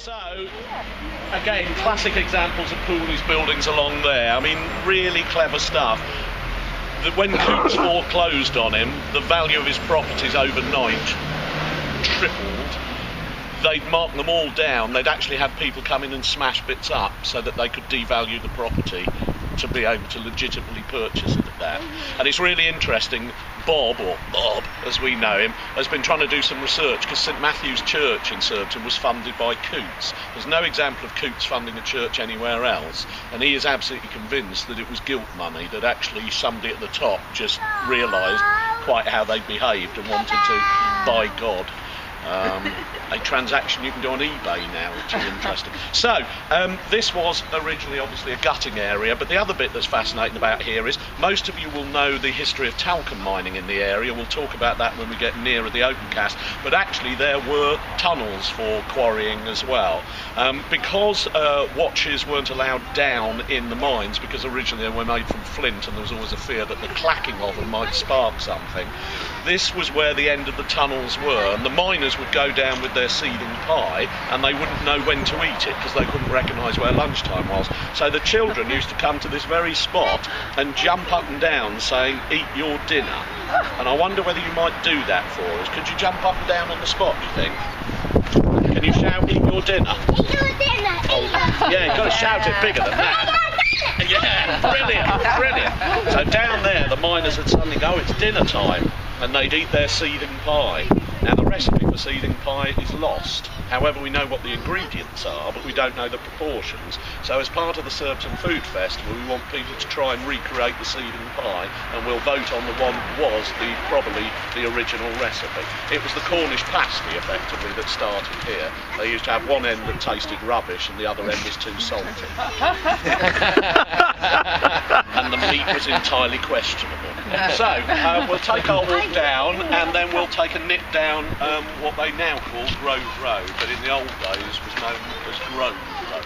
So, again, classic examples of Pooley's buildings along there. I mean, really clever stuff. When Cootes foreclosed on him, the value of his properties overnight tripled. They'd marked them all down. They'd actually have people come in and smash bits up so that they could devalue the property to be able to legitimately purchase it at that. And it's really interesting. Bob, or Bob as we know him, has been trying to do some research because St Matthew's Church in Surbiton was funded by Cootes. There's no example of Cootes funding a church anywhere else, and he is absolutely convinced that it was guilt money, that actually somebody at the top just realised quite how they behaved and wanted to buy God. A transaction you can do on eBay now, which is interesting. So, this was originally obviously a gutting area, but the other bit that's fascinating about here is most of you will know the history of talcum mining in the area. We'll talk about that when we get nearer the open cast, but actually there were tunnels for quarrying as well. Because watches weren't allowed down in the mines, because originally they were made from flint and there was always a fear that the clacking of them might spark something, this was where the end of the tunnels were, and the miners would go down with their seething pie and they wouldn't know when to eat it because they couldn't recognise where lunchtime was. So the children used to come to this very spot and jump up and down saying, "Eat your dinner." And I wonder whether you might do that for us. Could you jump up and down on the spot, do you think? Can you shout, "Eat your dinner"? Eat your dinner! Oh, yeah, you've got to shout it bigger than that. Yeah, brilliant, brilliant. So down there the miners would suddenly go, "It's dinner time," and they'd eat their seething pie. Now the recipe for seething pie is lost. However, we know what the ingredients are, but we don't know the proportions. So as part of the Surbiton Food Festival, we want people to try and recreate the seething pie, and we'll vote on the one that was probably the original recipe. It was the Cornish pasty, effectively, that started here. They used to have one end that tasted rubbish and the other end was too salty. And the meat was entirely questionable. So, we'll take our walk down and then we'll take a nip down what they now call Grove Road, but in the old days was known as Grove Road.